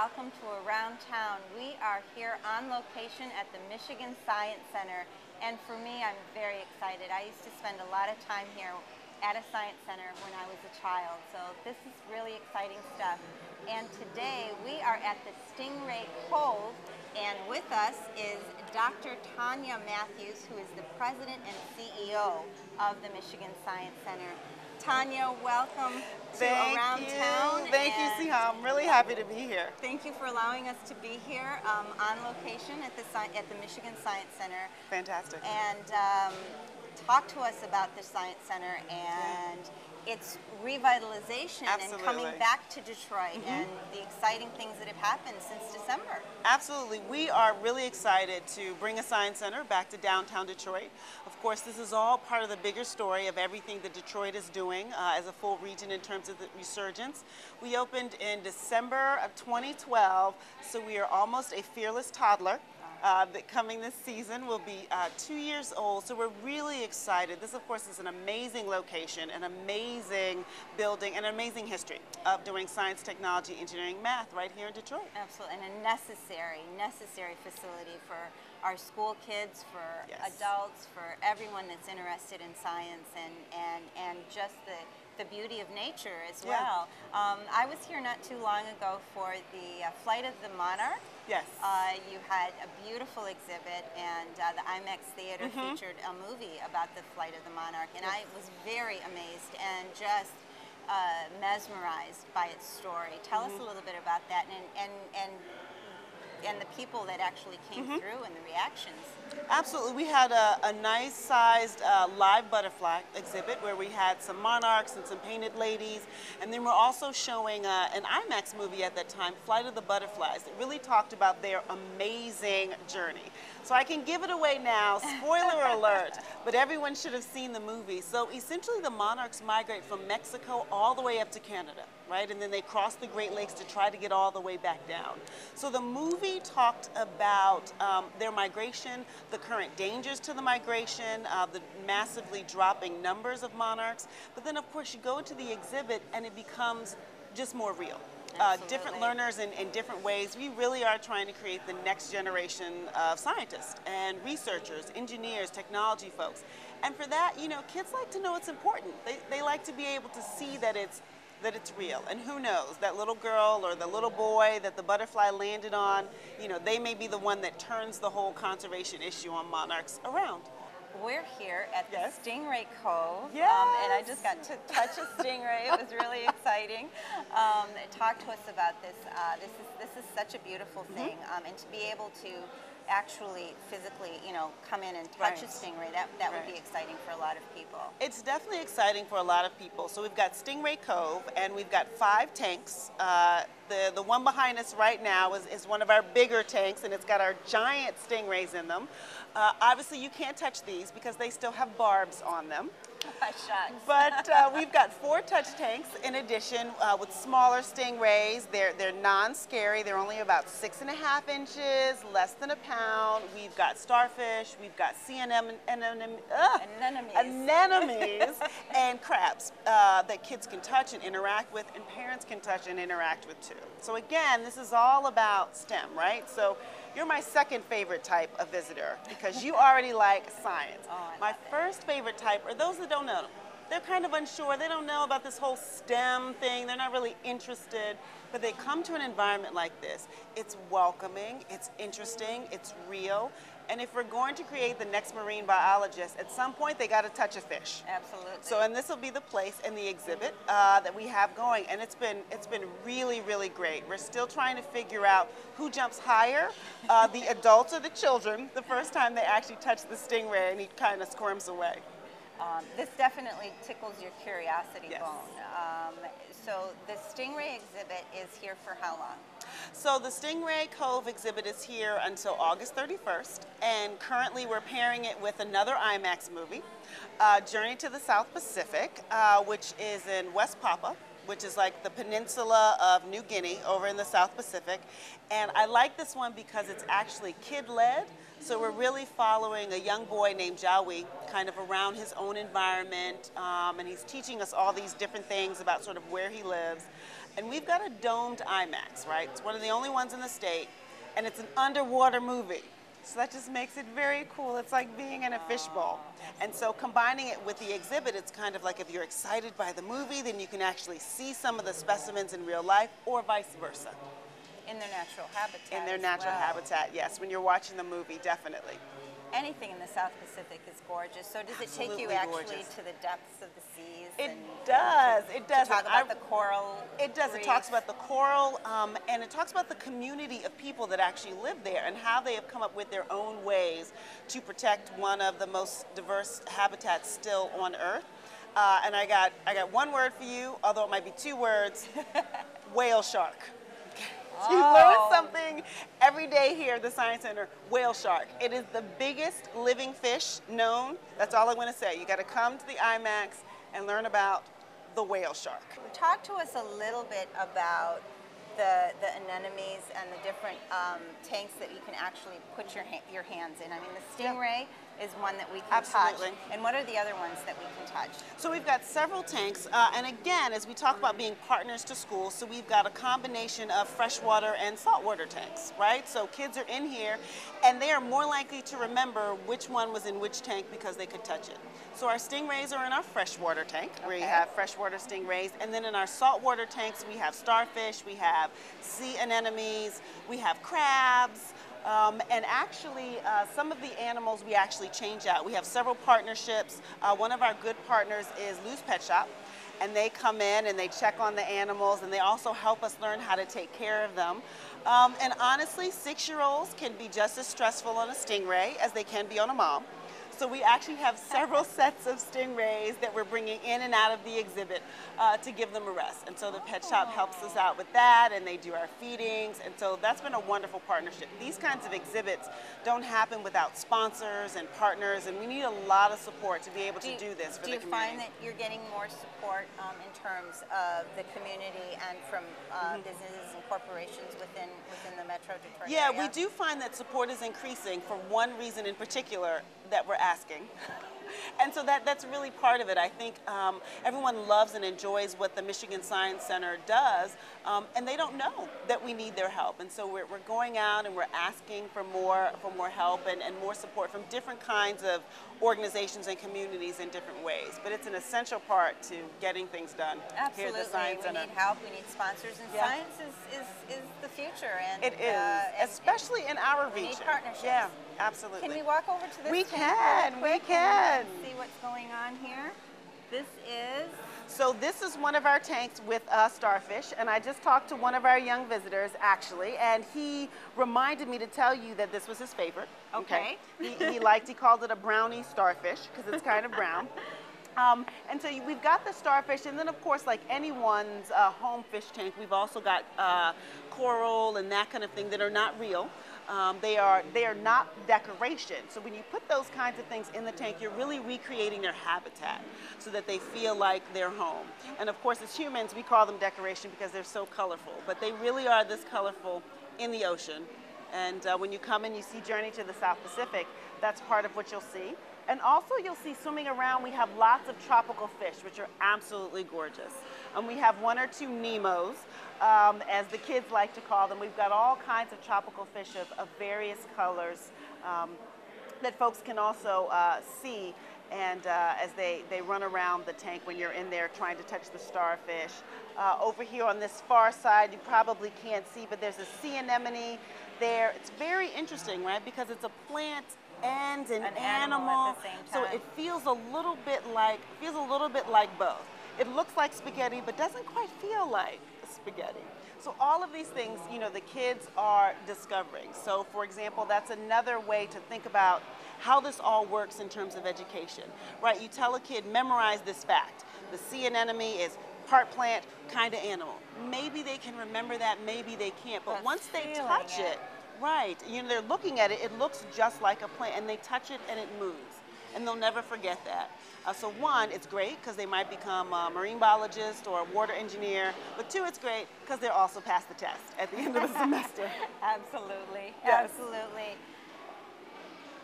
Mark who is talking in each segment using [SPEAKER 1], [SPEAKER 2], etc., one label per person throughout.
[SPEAKER 1] welcome to Around Town. We are here on location at the Michigan Science Center, and for me, I'm very excited. I used to spend a lot of time here at a science center when I was a child, so this is really exciting stuff. And today we are at the Stingray Cove, and with us is Dr. Tanya Matthews, who is the president and CEO of the Michigan Science Center. Tanya, welcome to Around Town.
[SPEAKER 2] Thank you, Siha. I'm really happy to be here.
[SPEAKER 1] Thank you for allowing us to be here on location at the Michigan Science Center.
[SPEAKER 2] Fantastic.
[SPEAKER 1] And talk to us about the Science Center and its revitalization and coming back to Detroit and the exciting things that have happened since December.
[SPEAKER 2] Absolutely. We are really excited to bring a science center back to downtown Detroit. Of course, this is all part of the bigger story of everything that Detroit is doing as a full region in terms of the resurgence. We opened in December of 2012, so we are almost a fearless toddler. That coming this season will be 2 years old, so we're really excited. This, of course, is an amazing location, an amazing building, and an amazing history of doing science, technology, engineering, math right here in Detroit.
[SPEAKER 1] Absolutely, and a necessary facility for our school kids, for adults, for everyone that's interested in science and just the beauty of nature as well. I was here not too long ago for the Flight of the Monarch.
[SPEAKER 2] Yes.
[SPEAKER 1] You had a beautiful exhibit, and the IMAX Theater featured a movie about the Flight of the Monarch, and I was very amazed and just mesmerized by its story. Tell us a little bit about that and the people that actually came through and the reactions.
[SPEAKER 2] Absolutely. We had a nice-sized live butterfly exhibit where we had some monarchs and some painted ladies, and then we're also showing an IMAX movie at that time, Flight of the Butterflies, that really talked about their amazing journey. So I can give it away now, spoiler alert, but everyone should have seen the movie. So essentially the monarchs migrate from Mexico all the way up to Canada, right? And then they cross the Great Lakes to try to get all the way back down. So the movie talked about their migration, the current dangers to the migration, the massively dropping numbers of monarchs. But then, of course, you go to the exhibit and it becomes just more real. Different learners in different ways. We really are trying to create the next generation of scientists and researchers, engineers, technology folks. And for that, you know, kids like to know it's important. They like to be able to see that it's real. And who knows, that little girl or the little boy that the butterfly landed on, you know, they may be the one that turns the whole conservation issue on monarchs around.
[SPEAKER 1] We're here at the Stingray Cove,
[SPEAKER 2] Yes.
[SPEAKER 1] And I just got to touch a stingray. It was really exciting. Talk to us about this. This is such a beautiful thing, and to be able to actually physically, you know, come in and touch a stingray, that would be exciting for a lot of people.
[SPEAKER 2] It's definitely exciting for a lot of people. So we've got Stingray Cove, and we've got 5 tanks. The one behind us right now is one of our bigger tanks, and it's got our giant stingrays in them. Obviously, you can't touch these because they still have barbs on them. But we've got 4 touch tanks in addition with smaller stingrays. They're non-scary. They're only about 6.5 inches, less than a pound. We've got starfish. We've got sea anemones and crabs that kids can touch and interact with, and parents can touch and interact with too. So again, this is all about STEM, right? So you're my second favorite type of visitor because you already like science. My first favorite type are those that don't know. They're kind of unsure. They don't know about this whole STEM thing. They're not really interested, but they come to an environment like this. It's welcoming, it's interesting, it's real. And if we're going to create the next marine biologist, at some point they got to touch a fish.
[SPEAKER 1] Absolutely.
[SPEAKER 2] So, and this will be the place in the exhibit that we have going, and it's been really, really great. We're still trying to figure out who jumps higher, the adults or the children, the first time they actually touch the stingray, and he kind of squirms away.
[SPEAKER 1] This definitely tickles your curiosity bone. So the Stingray exhibit is here for how long?
[SPEAKER 2] So the Stingray Cove exhibit is here until August 31st, and currently we're pairing it with another IMAX movie, Journey to the South Pacific, which is in West Papua, which is like the peninsula of New Guinea over in the South Pacific. And I like this one because it's actually kid-led. So we're really following a young boy named Jawi, kind of around his own environment, and he's teaching us all these different things about sort of where he lives. And we've got a domed IMAX, right? It's one of the only ones in the state, and it's an underwater movie. So that just makes it very cool. It's like being in a fishbowl. And so combining it with the exhibit, it's kind of like if you're excited by the movie, then you can actually see some of the specimens in real life, or vice versa.
[SPEAKER 1] In their natural habitat.
[SPEAKER 2] In their natural habitat, yes. When you're watching the movie, definitely.
[SPEAKER 1] Anything in the South Pacific is gorgeous. So does it take you actually to the depths of the seas?
[SPEAKER 2] It does. It does.
[SPEAKER 1] To talk about the coral.
[SPEAKER 2] It does. It talks about the coral, and it talks about the community of people that actually live there and how they have come up with their own ways to protect one of the most diverse habitats still on Earth. And I got one word for you, although it might be two words: whale shark. So you learn something every day here at the Science Center. Whale shark. It is the biggest living fish known. That's all I want to say. You got to come to the IMAX and learn about the whale shark.
[SPEAKER 1] Talk to us a little bit about the anemones and the different tanks that you can actually put your hands in. I mean, the Stingray is one that we can touch. And what are the other ones that we can touch?
[SPEAKER 2] So we've got several tanks, and again, as we talk about being partners to school, so we've got a combination of freshwater and saltwater tanks, right? So kids are in here, and they are more likely to remember which one was in which tank because they could touch it. So our stingrays are in our freshwater tank, where you have freshwater stingrays, and then in our saltwater tanks, we have starfish, we have sea anemones, we have crabs, and actually, some of the animals we actually change out. We have several partnerships. One of our good partners is Lou's Pet Shop, and they come in and they check on the animals, and they also help us learn how to take care of them. And honestly, 6-year-olds can be just as stressful on a stingray as they can be on a mom. So we actually have several sets of stingrays that we're bringing in and out of the exhibit to give them a rest. And so the pet shop helps us out with that, and they do our feedings. And so that's been a wonderful partnership. These kinds of exhibits don't happen without sponsors and partners, and we need a lot of support to be able to do this for the community.
[SPEAKER 1] Do you find that you're getting more support in terms of the community and from businesses and corporations within the Metro Detroit area?
[SPEAKER 2] Yeah, we do find that support is increasing for one reason in particular that we're asking. And so that's really part of it. I think everyone loves and enjoys what the Michigan Science Center does, and they don't know that we need their help. And so we're going out and we're asking for more help and more support from different kinds of organizations and communities in different ways. But it's an essential part to getting things done here at the Science Center.
[SPEAKER 1] We need help, we need sponsors, and science is the future. And
[SPEAKER 2] it is, especially in our region.
[SPEAKER 1] We need partnerships.
[SPEAKER 2] Yeah, absolutely.
[SPEAKER 1] Can we walk over to this
[SPEAKER 2] We
[SPEAKER 1] tent
[SPEAKER 2] can,
[SPEAKER 1] real
[SPEAKER 2] we
[SPEAKER 1] quick
[SPEAKER 2] can.
[SPEAKER 1] and see what's going on here? This is...
[SPEAKER 2] So this is one of our tanks with starfish, and I just talked to one of our young visitors, actually, and he reminded me to tell you that this was his favorite.
[SPEAKER 1] Okay.
[SPEAKER 2] He called it a brownie starfish, because it's kind of brown. And so we've got the starfish, and then of course, like anyone's home fish tank, we've also got coral and that kind of thing that are not real. They are not decoration. So when you put those kinds of things in the tank, you're really recreating their habitat so that they feel like they're home. And of course, as humans, we call them decoration because they're so colorful, but they really are this colorful in the ocean. And when you come and you see Journey to the South Pacific, that's part of what you'll see. And also you'll see swimming around, we have lots of tropical fish, which are absolutely gorgeous. And we have 1 or 2 Nemos, as the kids like to call them. We've got all kinds of tropical fish of various colors that folks can also see and as they run around the tank when you're in there trying to touch the starfish. Over here on this far side, you probably can't see, but there's a sea anemone there. It's very interesting, right? Because it's a plant and an animal
[SPEAKER 1] at the same time.
[SPEAKER 2] So it feels a little bit like both. It looks like spaghetti, but doesn't quite feel like spaghetti. So all of these things, you know, the kids are discovering. So for example, that's another way to think about how this all works in terms of education, right? You tell a kid, memorize this fact. The sea anemone is part plant, kind of animal. Maybe they can remember that, maybe they can't. But once they touch it, right, you know, they're looking at it, it looks just like a plant, and they touch it and it moves. And they'll never forget that. So one, it's great because they might become a marine biologist or a water engineer. But 2, it's great because they'll also pass the test at the end of the semester.
[SPEAKER 1] Absolutely,
[SPEAKER 2] Yes.
[SPEAKER 1] absolutely.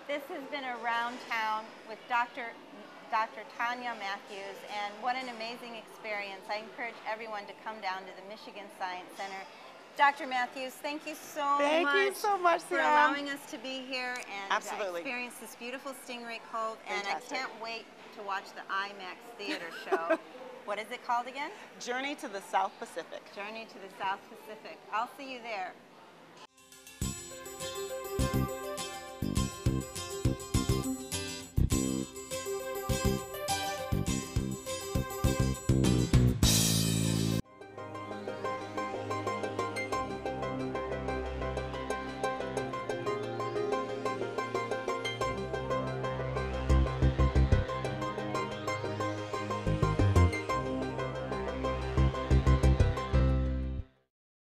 [SPEAKER 1] This has been Around Town with Dr. Dr. Tanya Matthews, and what an amazing experience. I encourage everyone to come down to the Michigan Science Center. Dr. Matthews, thank you so
[SPEAKER 2] Thank you so much,
[SPEAKER 1] for
[SPEAKER 2] Siam.
[SPEAKER 1] allowing us to be here and
[SPEAKER 2] Absolutely.
[SPEAKER 1] experience this beautiful Stingray Cove. And
[SPEAKER 2] Fantastic.
[SPEAKER 1] I can't wait to watch the IMAX theater show. What is it called again?
[SPEAKER 2] Journey to the South Pacific.
[SPEAKER 1] Journey to the South Pacific. I'll see you there.